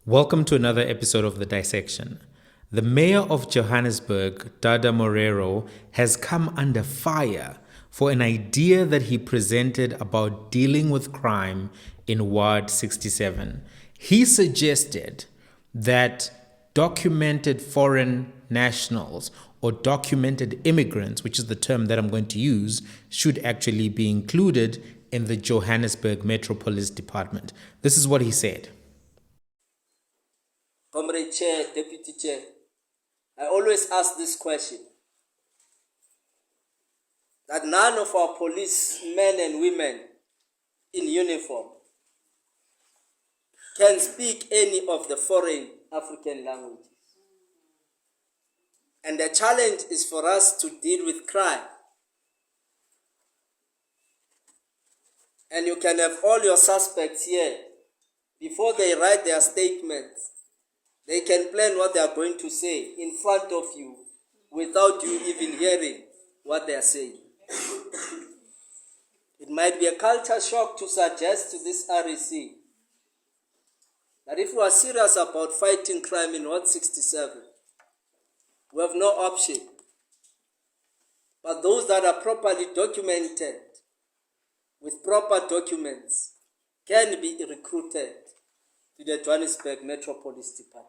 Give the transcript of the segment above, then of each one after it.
Welcome to another episode of The Dissection. The mayor of Johannesburg, Dada Morero, has come under fire for an idea that he presented about dealing with crime in Ward 67. He suggested that documented foreign nationals or documented immigrants, which is the term that I'm going to use, should actually be included in the Johannesburg Metropolitan Department. This is what he said. Comrade Chair, Deputy Chair, I always ask this question, that none of our policemen and women in uniform can speak any of the foreign African languages. And the challenge is for us to deal with crime. And you can have all your suspects here. Before they write their statements, they can plan what they are going to say in front of you without you even hearing what they are saying. It might be a culture shock to suggest to this REC that if we are serious about fighting crime in Ward 67, we have no option. But those that are properly documented with proper documents can be recruited to the Johannesburg Metropolitan Department.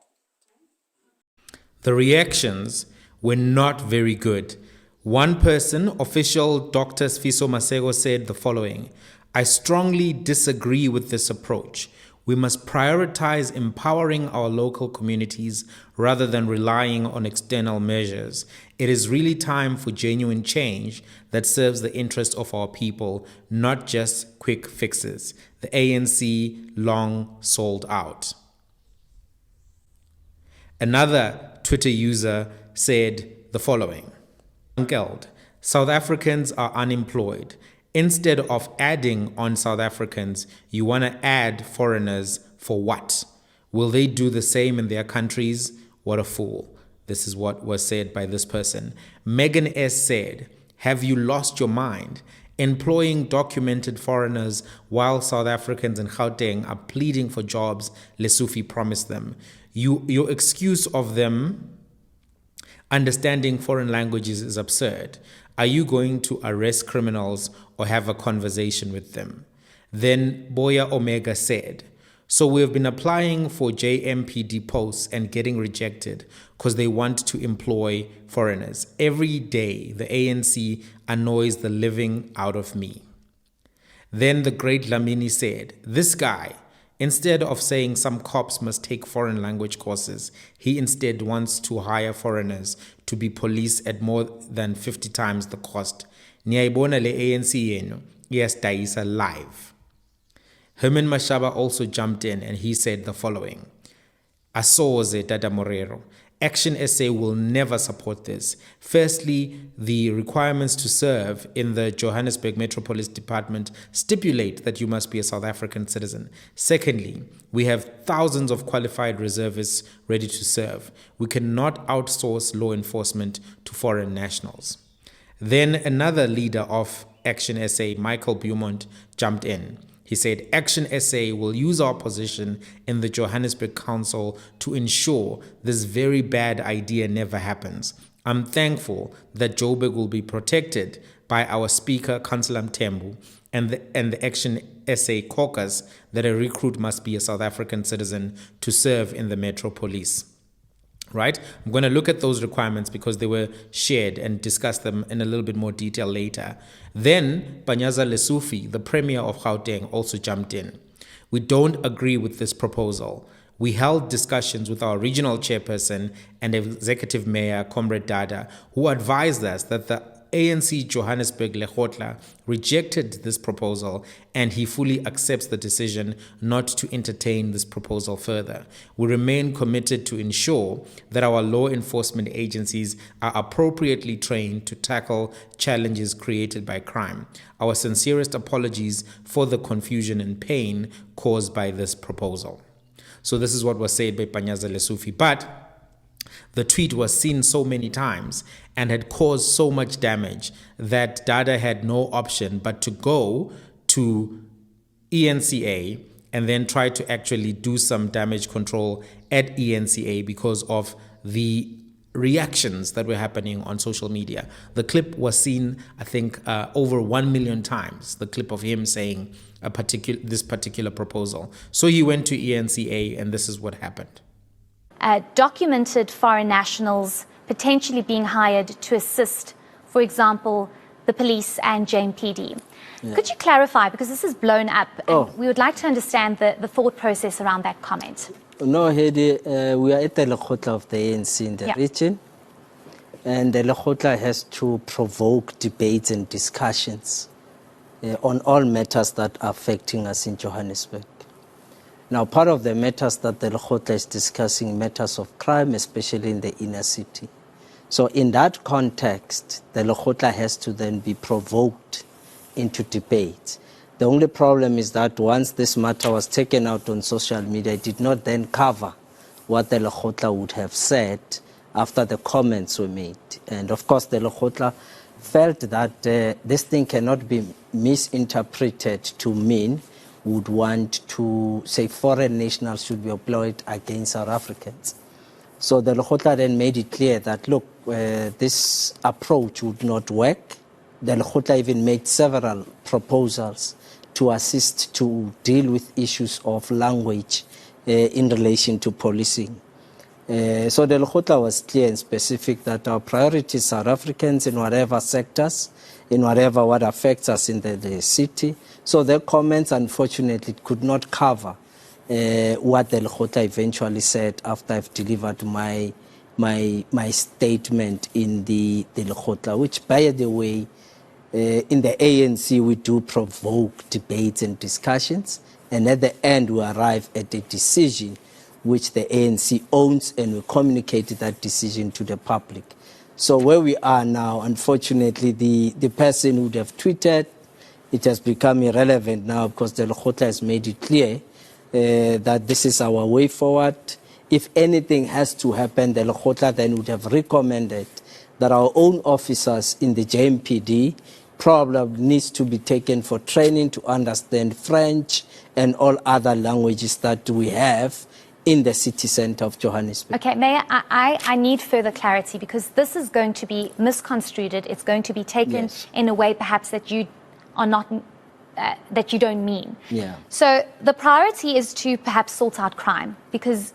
The reactions were not very good. One person, official Dr. Sfiso Masego, said the following: I strongly disagree with this approach. We must prioritize empowering our local communities rather than relying on external measures. It is really time for genuine change that serves the interest of our people, not just quick fixes. The ANC long sold out. Another Twitter user said the following: South Africans are unemployed. Instead of adding on South Africans, you want to add foreigners for what? Will they do the same in their countries? What a fool. This is what was said by this person. Megan S. said, have you lost your mind? Employing documented foreigners while South Africans in Gauteng are pleading for jobs Lesotho promised them. Your excuse of them understanding foreign languages is absurd. Are you going to arrest criminals or have a conversation with them? Then Boya Omega said, so we have been applying for JMPD posts and getting rejected because they want to employ foreigners. Every day, the ANC annoys the living out of me. Then the great Lamini said, this guy, instead of saying some cops must take foreign language courses, he instead wants to hire foreigners to be police at more than 50 times the cost. Niyaibona le ANC yenu, yes, Daisa live. Herman Mashaba also jumped in and he said the following: Asoze Dada Morero. Action SA will never support this. Firstly, the requirements to serve in the Johannesburg Metropolitan Department stipulate that you must be a South African citizen. Secondly, we have thousands of qualified reservists ready to serve. We cannot outsource law enforcement to foreign nationals. Then another leader of Action SA, Michael Beaumont, jumped in. He said, Action SA will use our position in the Johannesburg Council to ensure this very bad idea never happens. I'm thankful that Joburg will be protected by our Speaker, Councillor Mthembu, and the Action SA caucus that a recruit must be a South African citizen to serve in the Metro Police. Right? I'm going to look at those requirements because they were shared and discuss them in a little bit more detail later. Then Panyaza Lesufi, the Premier of Gauteng, also jumped in. We don't agree with this proposal. We held discussions with our regional chairperson and executive mayor, Comrade Dada, who advised us that the ANC Johannesburg Lekgotla rejected this proposal and he fully accepts the decision not to entertain this proposal further. We remain committed to ensure that our law enforcement agencies are appropriately trained to tackle challenges created by crime. Our sincerest apologies for the confusion and pain caused by this proposal. So this is what was said by Panyaza Lesufi. But the tweet was seen so many times and had caused so much damage that Dada had no option but to go to ENCA and then tried to actually do some damage control at ENCA because of the reactions that were happening on social media. The clip was seen, I think, over 1 million times, the clip of him saying this particular proposal. So he went to ENCA, and this is what happened. Documented foreign nationals potentially being hired to assist, for example, the police and JMPD. Yeah. Could you clarify, because this is blown up, and we would like to understand the thought process around that comment. No, Hedy, we are at the Lekgotla of the ANC in the region, and the Lekgotla has to provoke debates and discussions on all matters that are affecting us in Johannesburg. Now, part of the matters that the Lekgotla is discussing, matters of crime, especially in the inner city. So in that context, the Lekgotla has to then be provoked into debate. The only problem is that once this matter was taken out on social media, it did not then cover what the Lekgotla would have said after the comments were made. And of course, the Lekgotla felt that this thing cannot be misinterpreted to mean would want to say foreign nationals should be employed against South Africans. So the Lekgotla then made it clear that, look, this approach would not work. The Lekgotla even made several proposals to assist to deal with issues of language in relation to policing. So the Lekgotla was clear and specific that our priority is South Africans in whatever sectors, in whatever what affects us in the city. So their comments, unfortunately, could not cover what the Lekgotla eventually said after I've delivered my statement in the Lekgotla, which, by the way, in the ANC, we do provoke debates and discussions, and at the end, we arrive at a decision which the ANC owns, and we communicate that decision to the public. So where we are now, unfortunately, the person who would have tweeted, it has become irrelevant now because the Lekgotla has made it clear that this is our way forward. If anything has to happen, the Lekgotla then would have recommended that our own officers in the JMPD probably needs to be taken for training to understand French and all other languages that we have in the city center of Johannesburg. Okay, Mayor, I need further clarity because this is going to be misconstrued. It's going to be taken in a way perhaps that you are not, that you don't mean. Yeah. So the priority is to perhaps sort out crime because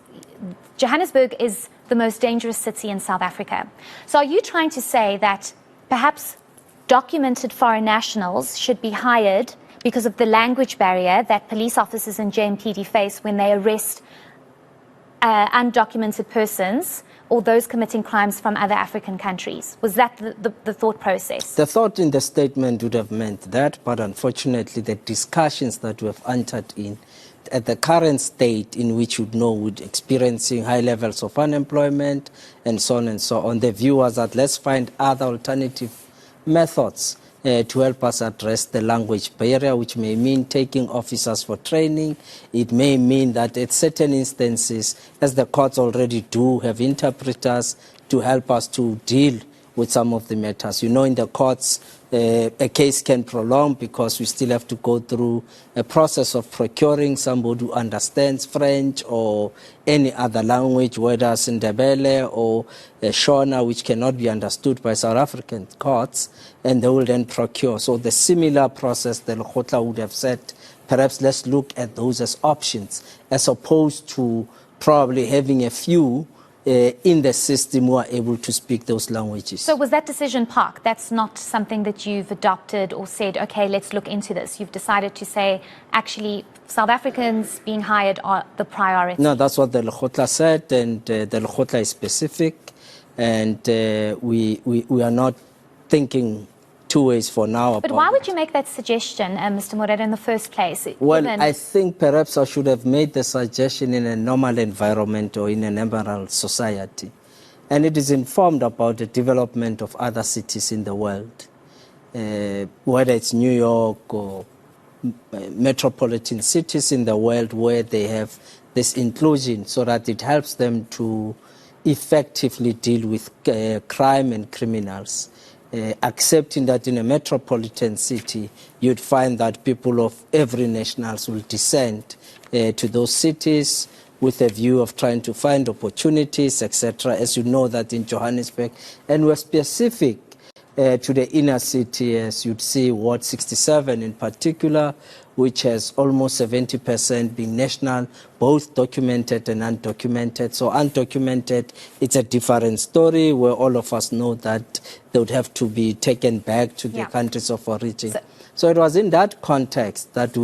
Johannesburg is the most dangerous city in South Africa. So are you trying to say that perhaps documented foreign nationals should be hired because of the language barrier that police officers and JMPD face when they arrest undocumented persons or those committing crimes from other African countries? Was that the thought process? The thought in the statement would have meant that, but unfortunately the discussions that we have entered in at the current state in which you know we're experiencing high levels of unemployment and so on and so on, the view was that let's find other alternative methods to help us address the language barrier, which may mean taking officers for training. It may mean that at certain instances, as the courts already do, have interpreters to help us to deal with some of the matters. You know, in the courts, a case can prolong because we still have to go through a process of procuring somebody who understands French or any other language, whether it's Ndebele or Shona, which cannot be understood by South African courts, and they will then procure. So the similar process, the Lekgotla would have said, perhaps let's look at those as options, as opposed to probably having a few in the system who are able to speak those languages. So was that decision parked? That's not something that you've adopted or said, okay, let's look into this. You've decided to say, actually, South Africans being hired are the priority. No, that's what the Lekgotla said, and the Lekgotla is specific, and we are not thinking two ways for now. But why would you make that suggestion, Mr. Morero, in the first place? Well, I think perhaps I should have made the suggestion in a normal environment or in a normal society. And it is informed about the development of other cities in the world, whether it's New York or metropolitan cities in the world where they have this inclusion so that it helps them to effectively deal with crime and criminals. accepting that in a metropolitan city, you'd find that people of every nationals will descend to those cities with a view of trying to find opportunities, etc. As you know that in Johannesburg, and we're specific to the inner city, as you'd see Ward 67 in particular, which has almost 70% being national, both documented and undocumented. So undocumented, it's a different story where all of us know that they would have to be taken back to their countries of origin. So it was in that context that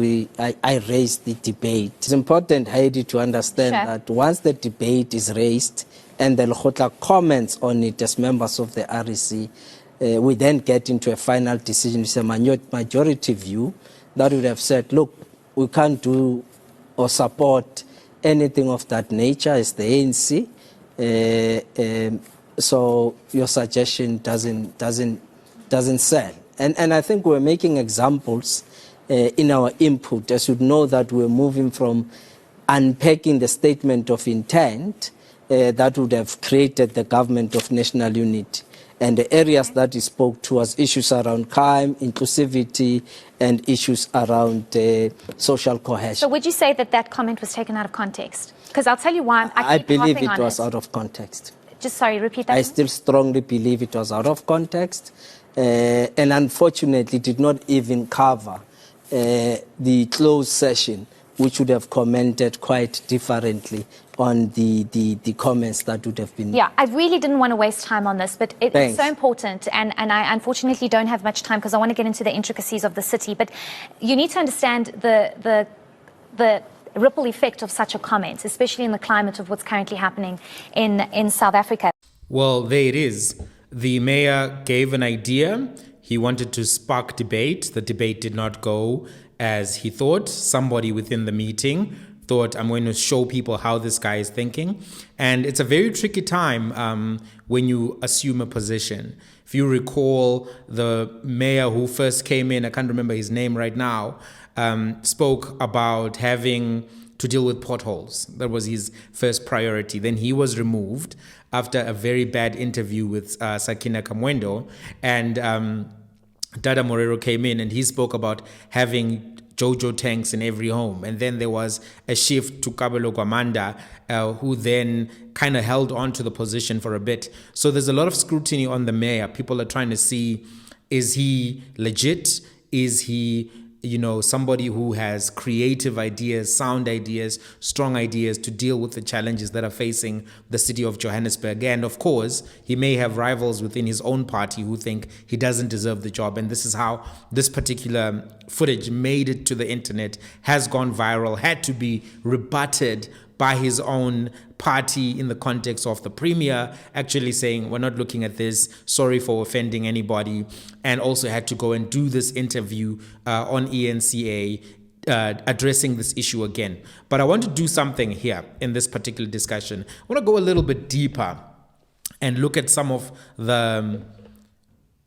I raised the debate. It's important, Heidi, to understand that once the debate is raised and the Lekgotla comments on it as members of the REC, we then get into a final decision. It's a majority view that would have said, look, we can't do or support anything of that nature as the ANC. So your suggestion doesn't sell. And I think we're making examples in our input, as you know that we're moving from unpacking the statement of intent that would have created the government of national unity. And the areas that he spoke to was issues around crime, inclusivity, and issues around social cohesion. So would you say that that comment was taken out of context? Because I'll tell you why I believe it was out of context. Just sorry, repeat that. I still strongly believe it was out of context. And unfortunately did not even cover the closed session, which would have commented quite differently on the comments that would have been... Yeah, I really didn't want to waste time on this, but it's so important, and I unfortunately don't have much time because I want to get into the intricacies of the city, but you need to understand the ripple effect of such a comment, especially in the climate of what's currently happening in South Africa. Well, there it is. The mayor gave an idea. He wanted to spark debate. The debate did not go as he thought. Somebody within the meeting thought, I'm going to show people how this guy is thinking. And it's a very tricky time when you assume a position. If you recall, the mayor who first came in, I can't remember his name right now, spoke about having to deal with potholes. That was his first priority. Then he was removed after a very bad interview with Sakina Kamwendo, and Dada Morero came in and he spoke about having Jojo tanks in every home. And then there was a shift to Kabelo Gwamanda, who then kind of held on to the position for a bit. So there's a lot of scrutiny on the mayor. People are trying to see, is he legit? Is he somebody who has creative ideas, sound ideas, strong ideas to deal with the challenges that are facing the city of Johannesburg. And of course, he may have rivals within his own party who think he doesn't deserve the job. And this is how this particular footage made it to the internet, has gone viral, had to be rebutted by his own party in the context of the premier actually saying, we're not looking at this, sorry for offending anybody, and also had to go and do this interview on ENCA addressing this issue again. But I want to do something here in this particular discussion. I want to go a little bit deeper and look at some of the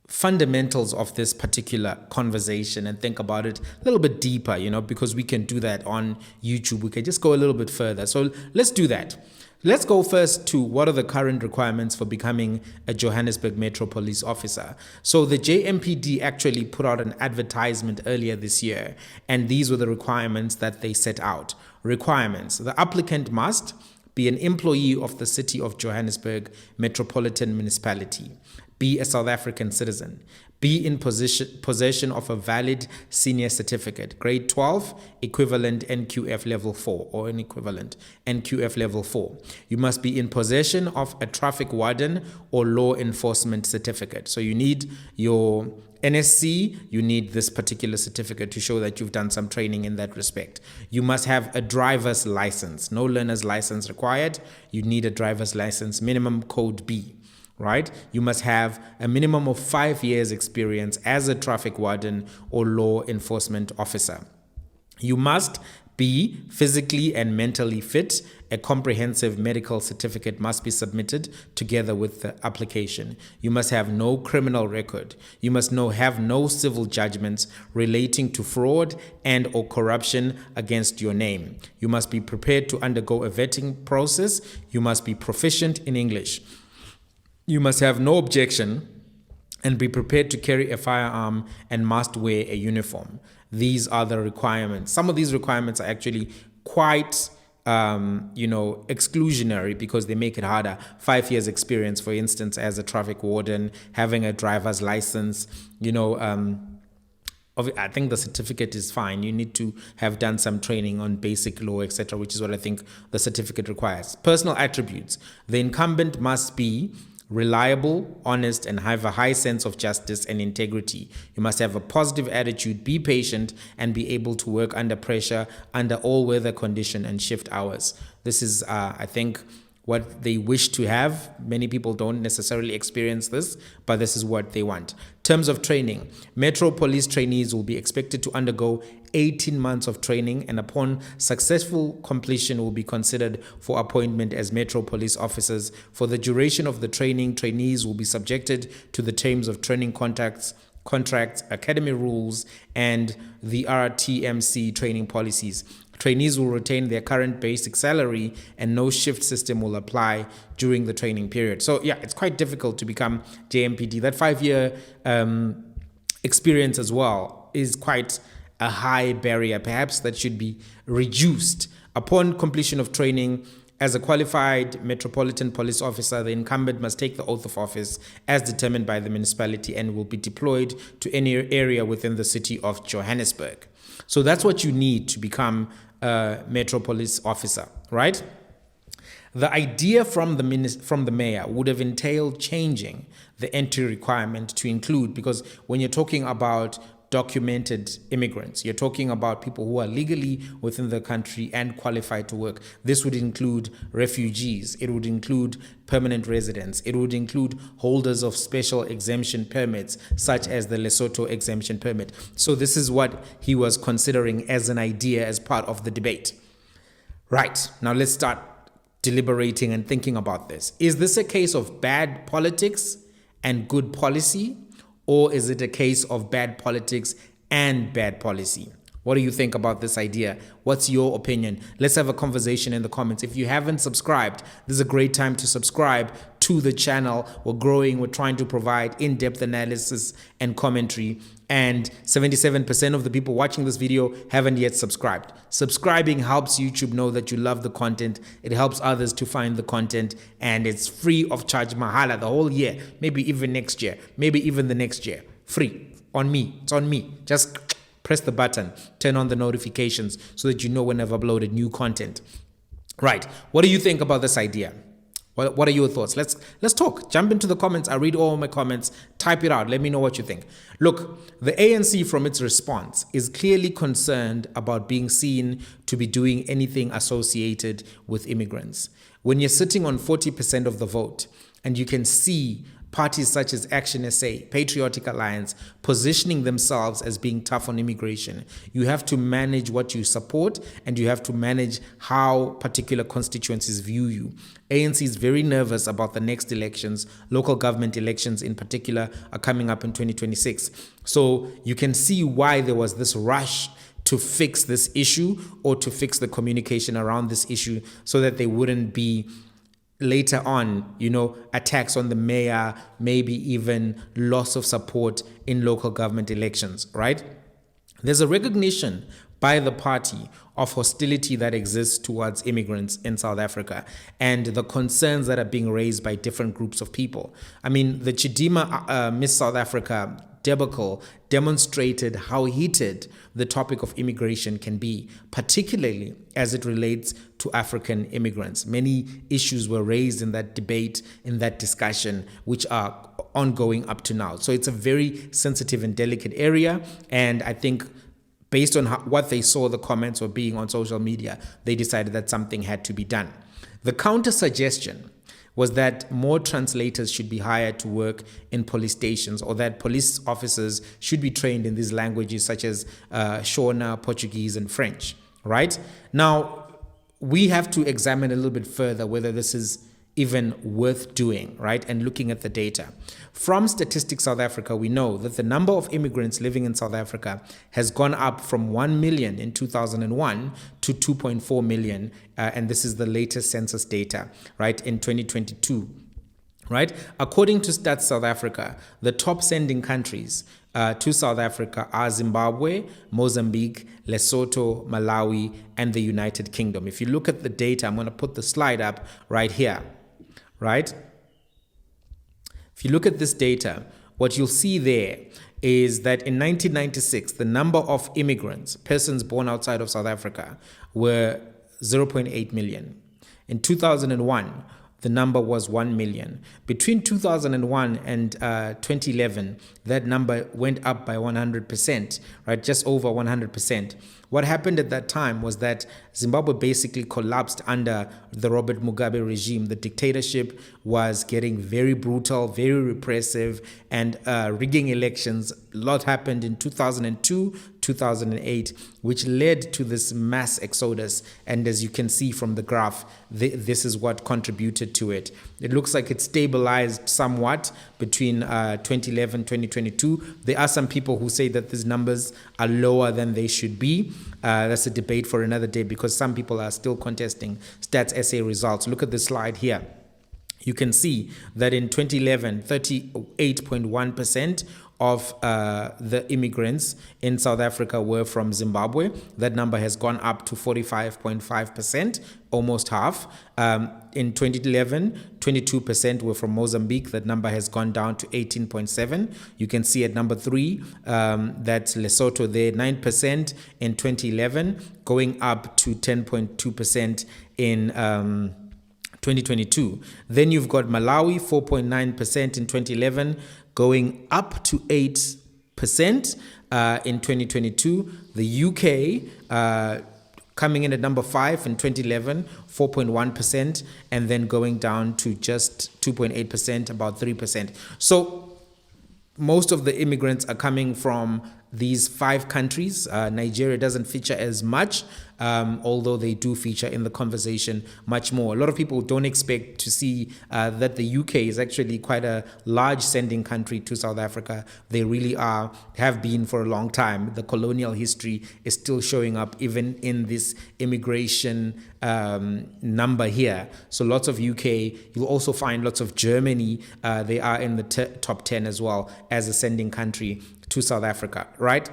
fundamentals of this particular conversation and think about it a little bit deeper, because we can do that on YouTube. We can just go a little bit further. So let's do that. Let's go first to what are the current requirements for becoming a Johannesburg Metro Police officer. So the JMPD actually put out an advertisement earlier this year, and these were the requirements that they set out. Requirements: the applicant must be an employee of the City of Johannesburg Metropolitan Municipality, be a South African citizen, be in possession of a valid senior certificate, grade 12, equivalent NQF level 4, or an equivalent NQF level 4. You must be in possession of a traffic warden or law enforcement certificate. So you need your NSC, you need this particular certificate to show that you've done some training in that respect. You must have a driver's license, no learner's license required. You need a driver's license, minimum code B. Right? You must have a minimum of 5 years experience as a traffic warden or law enforcement officer. You must be physically and mentally fit. A comprehensive medical certificate must be submitted together with the application. You must have no criminal record. You must have no civil judgments relating to fraud and or corruption against your name. You must be prepared to undergo a vetting process. You must be proficient in English. You must have no objection and be prepared to carry a firearm and must wear a uniform. These are the requirements. Some of these requirements are actually quite exclusionary because they make it harder. 5 years experience, for instance, as a traffic warden, having a driver's license, I think the certificate is fine. You need to have done some training on basic law, etc., which is what I think the certificate requires. Personal attributes. The incumbent must be reliable, honest, and have a high sense of justice and integrity. You must have a positive attitude, be patient, and be able to work under pressure, under all weather condition and shift hours. This is, I think, what they wish to have. Many people don't necessarily experience this, but this is what they want. Terms of training. Metro Police trainees will be expected to undergo 18 months of training, and upon successful completion will be considered for appointment as Metro Police officers. For the duration of the training, trainees will be subjected to the terms of training contracts, academy rules, and the RTMC training policies. Trainees will retain their current basic salary, and no shift system will apply during the training period. So yeah, it's quite difficult to become JMPD. That 5-year experience as well is quite a high barrier. Perhaps that should be reduced. Upon completion of training, as a qualified Metropolitan police officer, the incumbent must take the oath of office as determined by the municipality and will be deployed to any area within the city of Johannesburg. So that's what you need to become a Metro Police officer, right? The idea from the mayor would have entailed changing the entry requirement to include, because when you're talking about documented immigrants, you're talking about people who are legally within the country and qualified to work. This would include refugees, it would include permanent residents, it would include holders of special exemption permits, such as the Lesotho exemption permit. So this is what he was considering as an idea as part of the debate. Right, now let's start deliberating and thinking about this. Is this a case of bad politics and good policy? Or is it a case of bad politics and bad policy? What do you think about this idea? What's your opinion? Let's have a conversation in the comments. If you haven't subscribed, this is a great time to subscribe to the channel. We're growing. We're trying to provide in-depth analysis and commentary. And 77% of the people watching this video haven't yet subscribed. Subscribing helps YouTube know that you love the content. It helps others to find the content. And it's free of charge, mahala, the whole year. Maybe even next year. Maybe even the next year. Free. On me. It's on me. Just press the button, turn on the notifications so that you know when I've uploaded new content. Right, what do you think about this idea? What are your thoughts? Let's talk. Jump into the comments. I read all my comments. Type it out. Let me know what you think. Look, the ANC from its response is clearly concerned about being seen to be doing anything associated with immigrants. When you're sitting on 40% of the vote and you can see parties such as Action SA, Patriotic Alliance, positioning themselves as being tough on immigration, you have to manage what you support and you have to manage how particular constituencies view you. ANC is very nervous about the next elections. Local government elections in particular are coming up in 2026. So you can see why there was this rush to fix this issue or to fix the communication around this issue so that there wouldn't be later on, attacks on the mayor, maybe even loss of support in local government elections, right? There's a recognition by the party of hostility that exists towards immigrants in South Africa and the concerns that are being raised by different groups of people. I mean, the Chidima Miss South Africa debacle demonstrated how heated the topic of immigration can be, particularly as it relates to African immigrants. Many issues were raised in that debate, in that discussion, which are ongoing up to now. So it's a very sensitive and delicate area, and I think based on what they saw the comments were being on social media, they decided that something had to be done. The counter suggestion was that more translators should be hired to work in police stations, or that police officers should be trained in these languages such as Shona, Portuguese, and French, right? Now, we have to examine a little bit further whether this is even worth doing, right? And looking at the data. From Statistics South Africa, we know that the number of immigrants living in South Africa has gone up from 1 million in 2001 to 2.4 million, and this is the latest census data, right, in 2022. right? According to Stats South Africa, the top sending countries to South Africa are Zimbabwe, Mozambique, Lesotho, Malawi, and the United Kingdom. If you look at the data, I'm going to put the slide up right here, right? If you look at this data, what you'll see there is that in 1996, the number of immigrants, persons born outside of South Africa, were 0.8 million. In 2001, the number was 1 million. Between 2001 and 2011, that number went up by 100%, right? Just over 100%. What happened at that time was that Zimbabwe basically collapsed under the Robert Mugabe regime. The dictatorship was getting very brutal, very repressive, and rigging elections. A lot happened in 2002, 2008, which led to this mass exodus. And as you can see from the graph, this is what contributed to it. It looks like it stabilized somewhat between 2011, 2022. There are some people who say that these numbers are lower than they should be. That's a debate for another day because some people are still contesting Stats SA results. Look at the slide here. You can see that in 2011, 38.1% of the immigrants in South Africa were from Zimbabwe. That number has gone up to 45.5%, almost half. In 2011, 22% were from Mozambique. That number has gone down to 18.7%. You can see at number 3, that's Lesotho there, 9% in 2011, going up to 10.2% in 2022. Then you've got Malawi, 4.9% in 2011, going up to 8% in 2022. The UK coming in at number 5 in 2011, 4.1%, and then going down to just 2.8%, about 3%. So most of the immigrants are coming from these 5 countries. Nigeria doesn't feature as much, although they do feature in the conversation much more. A lot of people don't expect to see that the UK is actually quite a large sending country to South Africa. They really have been for a long time. The colonial history is still showing up even in this immigration number here. So lots of UK. You'll also find lots of Germany. They are in the top 10 as well as a sending country to South Africa, right?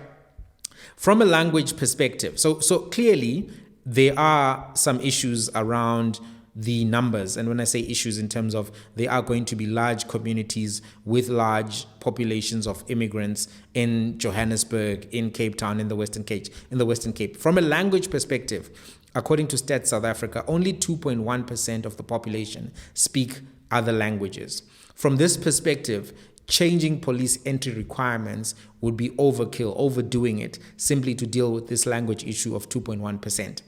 From a language perspective, so clearly there are some issues around the numbers. And when I say issues in terms of there are going to be large communities with large populations of immigrants in Johannesburg, in Cape Town, in the Western Cape. From a language perspective, according to Stats South Africa, only 2.1% of the population speak other languages. From this perspective, changing police entry requirements would be overkill, overdoing it, simply to deal with this language issue of 2.1%.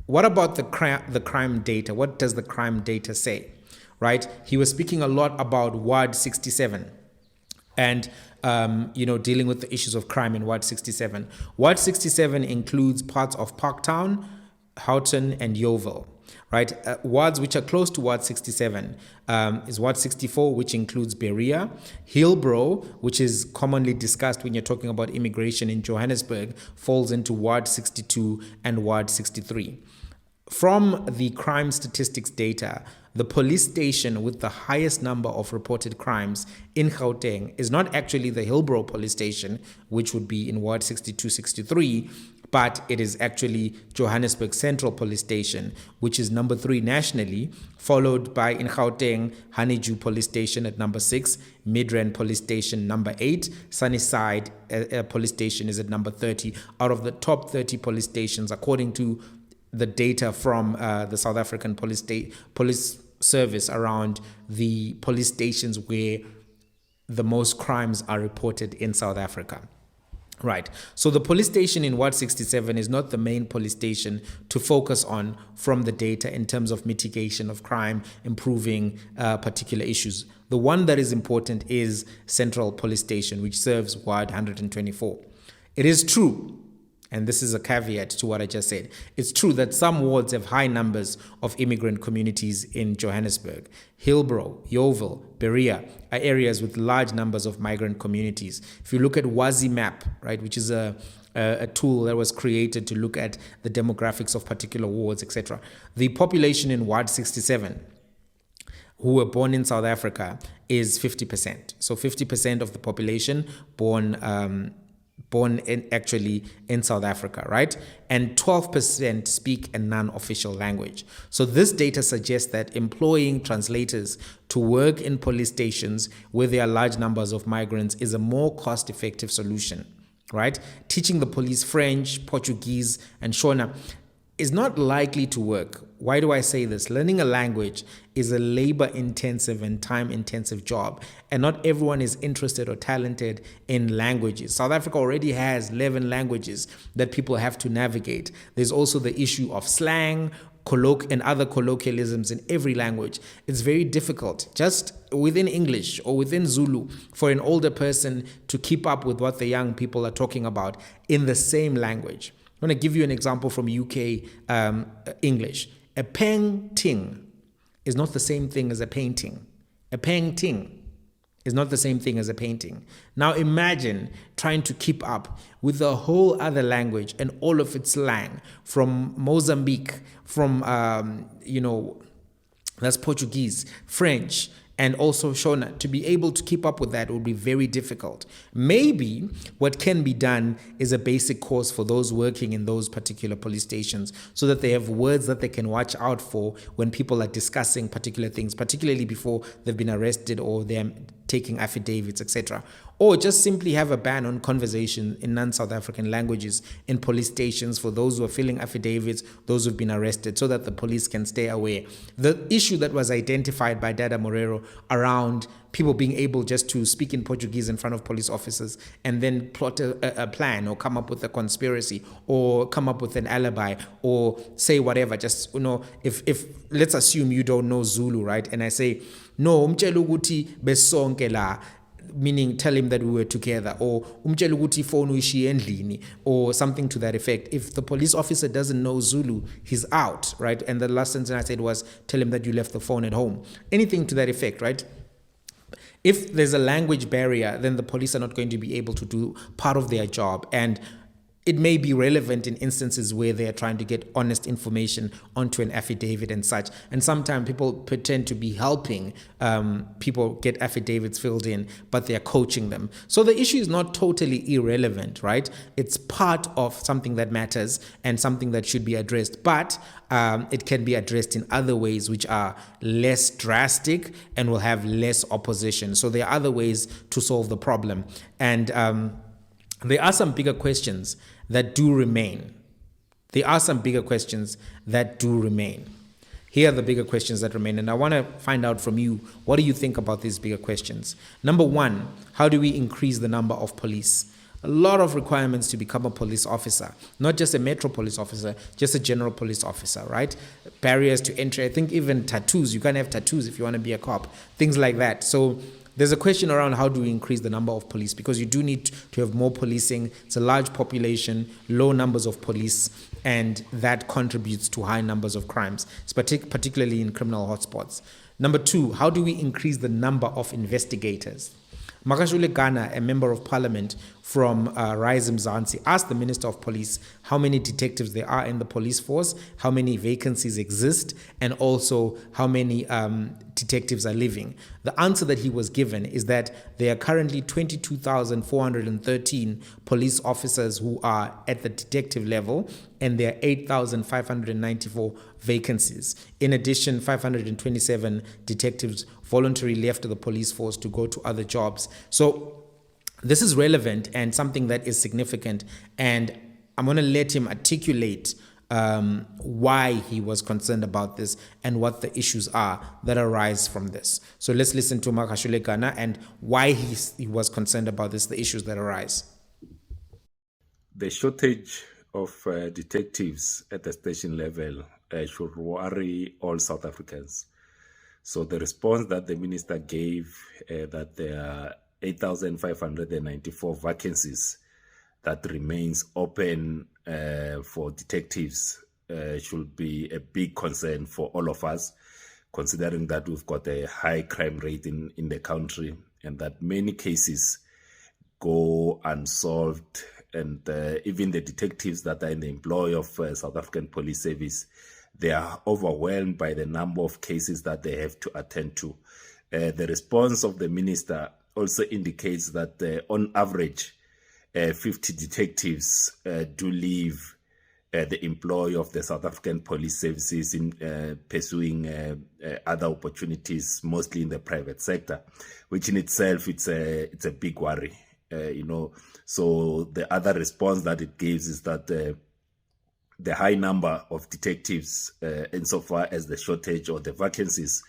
What about the crime data? What does the crime data say, right? He was speaking a lot about Ward 67 and, dealing with the issues of crime in Ward 67. Ward 67 includes parts of Parktown, Houghton, and Yeoville. Right, wards which are close to Ward 67 is Ward 64, which includes Berea, Hillbrow, which is commonly discussed when you're talking about immigration in Johannesburg, falls into Ward 62 and Ward 63. From the crime statistics data, the police station with the highest number of reported crimes in Gauteng is not actually the Hillbrow police station, which would be in Ward 62-63, but it is actually Johannesburg Central Police Station, which is number 3 nationally, followed by in Gauteng, Honeydew Police Station at number 6, Midrand Police Station number 8, Sunnyside Police Station is at number 30. Out of the top 30 police stations, according to the data from the South African Police Service around the police stations where the most crimes are reported in South Africa. Right. So the police station in Ward 67 is not the main police station to focus on from the data in terms of mitigation of crime, improving particular issues. The one that is important is Central Police Station, which serves Ward 124. It is true, and this is a caveat to what I just said, it's true that some wards have high numbers of immigrant communities in Johannesburg. Hillbrow, Yeoville, Berea are areas with large numbers of migrant communities. If you look at Wazi Map, right, which is a tool that was created to look at the demographics of particular wards, etc., the population in Ward 67 who were born in South Africa is 50%. So 50% of the population born in South Africa, right? And 12% speak a non-official language. So this data suggests that employing translators to work in police stations where there are large numbers of migrants is a more cost-effective solution, right? Teaching the police French, Portuguese, and Shona is not likely to work. Why do I say this? Learning a language is a labor-intensive and time-intensive job, and not everyone is interested or talented in languages. South Africa already has 11 languages that people have to navigate. There's also the issue of slang, and other colloquialisms in every language. It's very difficult, just within English or within Zulu, for an older person to keep up with what the young people are talking about in the same language. I'm going to give you an example from UK English. A painting is not the same thing as a painting. A painting is not the same thing as a painting. Now imagine trying to keep up with the whole other language and all of its slang from Mozambique, from, that's Portuguese, French, and also Shona. To be able to keep up with that would be very difficult. Maybe what can be done is a basic course for those working in those particular police stations so that they have words that they can watch out for when people are discussing particular things, particularly before they've been arrested or they're taking affidavits, etc. Or just simply have a ban on conversation in non-South African languages in police stations for those who are filling affidavits, those who've been arrested, so that the police can stay aware. The issue that was identified by Dada Morero around people being able just to speak in Portuguese in front of police officers and then plot a plan or come up with a conspiracy or come up with an alibi or say whatever, just, if let's assume you don't know Zulu, right? And I say, no, umtshela ukuthi besonke la, meaning tell him that we were together, or umtshela ukuthi phone uyishiye endlini, or something to that effect. If the police officer doesn't know Zulu, he's out, right? And the last sentence I said was, tell him that you left the phone at home. Anything to that effect, right? If there's a language barrier, then the police are not going to be able to do part of their job. And it may be relevant in instances where they are trying to get honest information onto an affidavit and such. And sometimes people pretend to be helping people get affidavits filled in, but they are coaching them. So the issue is not totally irrelevant, right? It's part of something that matters and something that should be addressed. But it can be addressed in other ways which are less drastic and will have less opposition. So there are other ways to solve the problem. And there are some bigger questions that do remain. Here are the bigger questions that remain. And I want to find out from you, what do you think about these bigger questions? Number one, how do we increase the number of police? A lot of requirements to become a police officer, not just a metro police officer, just a general police officer, right? Barriers to entry. I think even tattoos, you can't have tattoos if you want to be a cop, things like that. So there's a question around how do we increase the number of police, because you do need to have more policing. It's a large population, low numbers of police, and that contributes to high numbers of crimes, particularly in criminal hotspots. Number two, how do we increase the number of investigators? Makashule Ghana, a member of parliament from Rise Mzansi, asked the Minister of Police how many detectives there are in the police force, how many vacancies exist, and also how many detectives are leaving. The answer that he was given is that there are currently 22,413 police officers who are at the detective level, and there are 8,594 vacancies. In addition, 527 detectives voluntarily left the police force to go to other jobs. So this is relevant and something that is significant, and I'm going to let him articulate why he was concerned about this and what the issues are that arise from this. So let's listen to Makashule Ghana and why he was concerned about this, the issues that arise. The shortage of detectives at the station level should worry all South Africans. So the response that the minister gave, that there are 8,594 vacancies that remains open for detectives, should be a big concern for all of us, considering that we've got a high crime rate in the country and that many cases go unsolved. And even the detectives that are in the employ of South African Police Service, they are overwhelmed by the number of cases that they have to attend to. The response of the minister also indicates that on average, 50 detectives do leave the employ of the South African Police Services in pursuing other opportunities, mostly in the private sector, which in itself it's a big worry. So the other response that it gives is that the high number of detectives, insofar as the shortage or the vacancies,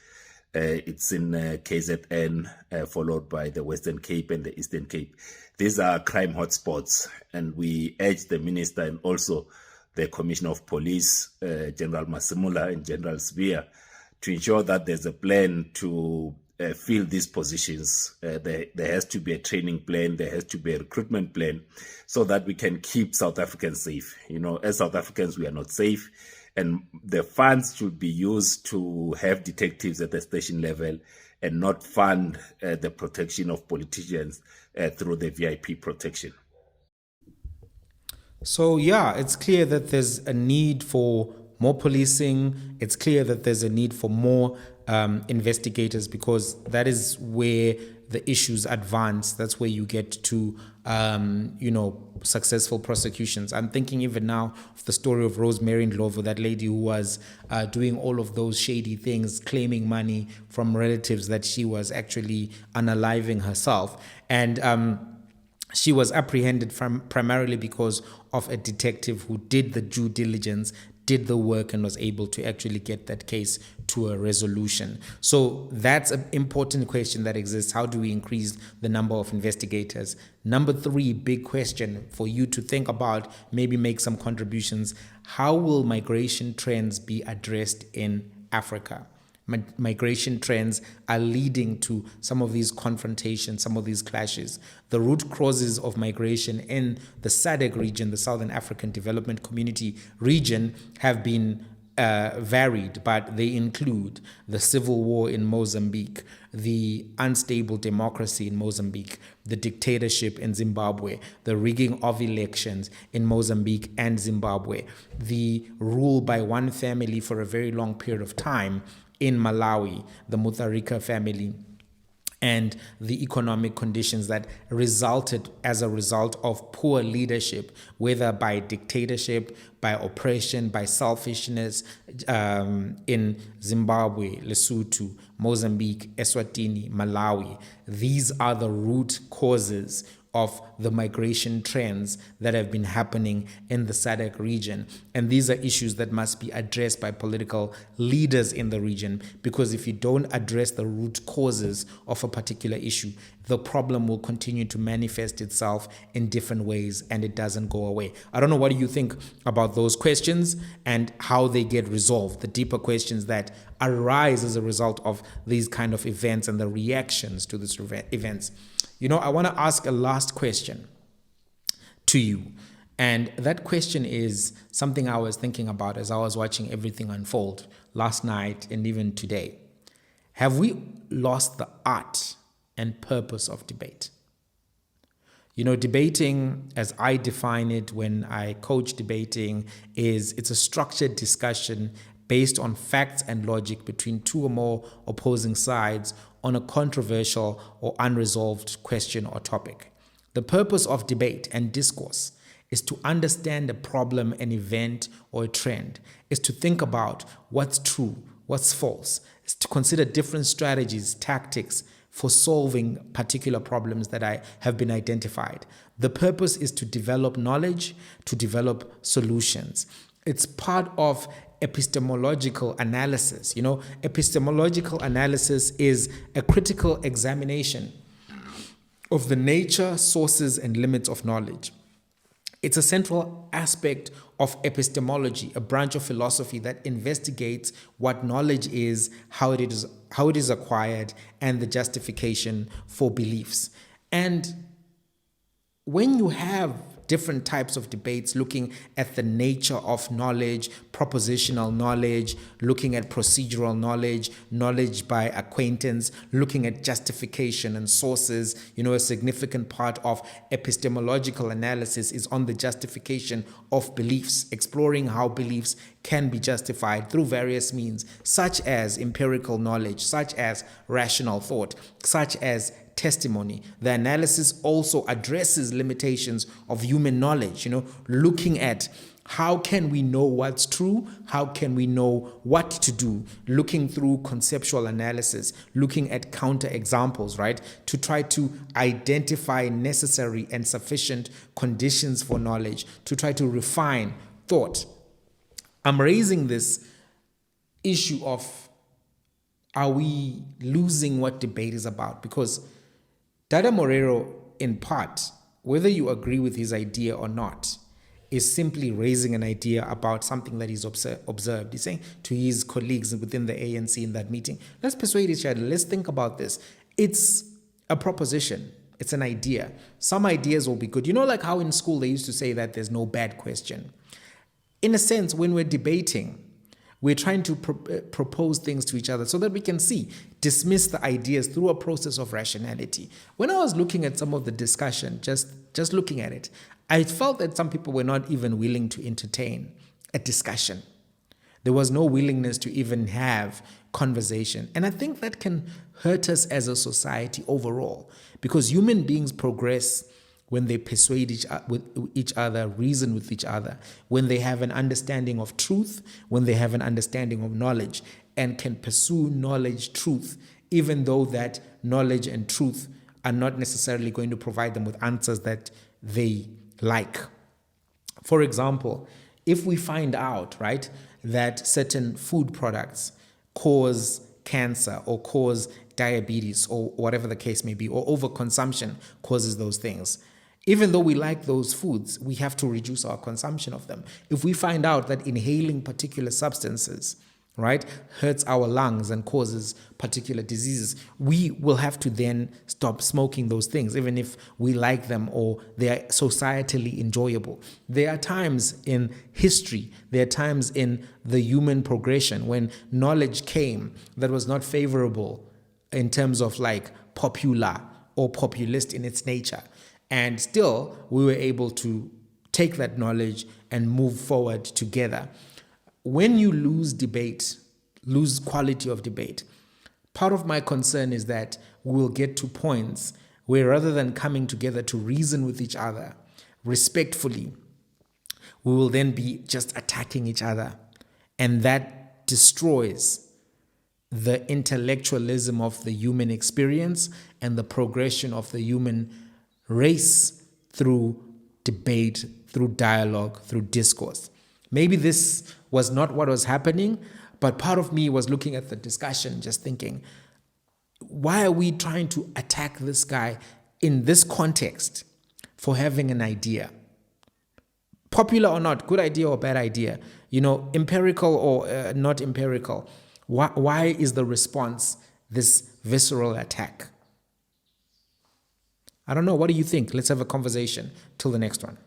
it's in KZN, followed by the Western Cape and the Eastern Cape. These are crime hotspots, and we urge the minister and also the Commissioner of Police, General Masimula and General Sbiya, to ensure that there's a plan to fill these positions. There has to be a training plan, there has to be a recruitment plan, so that we can keep South Africans safe. As South Africans, we are not safe, and the funds should be used to have detectives at the station level and not fund the protection of politicians through the VIP protection. So, yeah, it's clear that there's a need for more policing. It's clear that there's a need for more investigators, because that is where the issues advance. That's where you get to, successful prosecutions. I'm thinking even now of the story of Rosemary Ndlovu, that lady who was doing all of those shady things, claiming money from relatives that she was actually unaliving herself. And she was apprehended primarily because of a detective who did the due diligence, did the work, and was able to actually get that case to a resolution. So that's an important question that exists. How do we increase the number of investigators? Number 3, big question for you to think about, maybe make some contributions. How will migration trends be addressed in Africa? Migration trends are leading to some of these confrontations, some of these clashes. The root causes of migration in the SADC region, the Southern African Development Community region, have been varied, but they include the civil war in Mozambique, the unstable democracy in Mozambique, the dictatorship in Zimbabwe, the rigging of elections in Mozambique and Zimbabwe, the rule by one family for a very long period of time in Malawi, the Mutharika family, and the economic conditions that resulted as a result of poor leadership, whether by dictatorship, by oppression, by selfishness, in Zimbabwe, Lesotho, Mozambique, Eswatini, Malawi. These are the root causes of the migration trends that have been happening in the SADC region. And these are issues that must be addressed by political leaders in the region, because if you don't address the root causes of a particular issue, the problem will continue to manifest itself in different ways and it doesn't go away. I don't know, what do you think about those questions and how they get resolved, the deeper questions that arise as a result of these kind of events and the reactions to these events? I want to ask a last question to you. And that question is something I was thinking about as I was watching everything unfold last night and even today. Have we lost the art and purpose of debate? Debating, as I define it when I coach debating, it's a structured discussion based on facts and logic between two or more opposing sides on a controversial or unresolved question or topic. The purpose of debate and discourse is to understand a problem, an event, or a trend, is to think about what's true, what's false, is to consider different strategies, tactics for solving particular problems that have been identified. The purpose is to develop knowledge, to develop solutions. It's part of epistemological analysis. Epistemological analysis is a critical examination of the nature, sources, and limits of knowledge. It's a central aspect of epistemology, a branch of philosophy that investigates what knowledge is, how it is acquired, and the justification for beliefs. And when you have different types of debates, looking at the nature of knowledge, propositional knowledge, looking at procedural knowledge, knowledge by acquaintance, looking at justification and sources. A significant part of epistemological analysis is on the justification of beliefs, exploring how beliefs can be justified through various means, such as empirical knowledge, such as rational thought, such as testimony. The analysis also addresses limitations of human knowledge, looking at how can we know what's true, how can we know what to do, looking through conceptual analysis, looking at counterexamples, right, to try to identify necessary and sufficient conditions for knowledge, to try to refine thought. I'm raising this issue of, are we losing what debate is about? Because Dada Morero, in part, whether you agree with his idea or not, is simply raising an idea about something that he's observed. He's saying to his colleagues within the ANC in that meeting, let's persuade each other, let's think about this. It's a proposition. It's an idea. Some ideas will be good. Like how in school they used to say that there's no bad question. In a sense, when we're debating, we're trying to propose things to each other so that we can dismiss the ideas through a process of rationality. When I was looking at some of the discussion, just looking at it, I felt that some people were not even willing to entertain a discussion. There was no willingness to even have conversation. And I think that can hurt us as a society overall, because human beings progress when they persuade each other, reason with each other, when they have an understanding of truth, when they have an understanding of knowledge, and can pursue knowledge, truth, even though that knowledge and truth are not necessarily going to provide them with answers that they like. For example, if we find out, right, that certain food products cause cancer or cause diabetes or whatever the case may be, or overconsumption causes those things, even though we like those foods, we have to reduce our consumption of them. If we find out that inhaling particular substances, right, hurts our lungs and causes particular diseases, we will have to then stop smoking those things, even if we like them or they are societally enjoyable. There are times in history, there are times in the human progression when knowledge came that was not favorable in terms of like popular or populist in its nature. And still, we were able to take that knowledge and move forward together. When you lose debate, lose quality of debate, part of my concern is that we will get to points where rather than coming together to reason with each other respectfully, we will then be just attacking each other. And that destroys the intellectualism of the human experience and the progression of the human race through debate, through dialogue, through discourse. Maybe this was not what was happening, but part of me was looking at the discussion, just thinking, why are we trying to attack this guy in this context for having an idea? Popular or not, good idea or bad idea, empirical or not empirical. Why is the response this visceral attack? I don't know. What do you think? Let's have a conversation. Till the next one.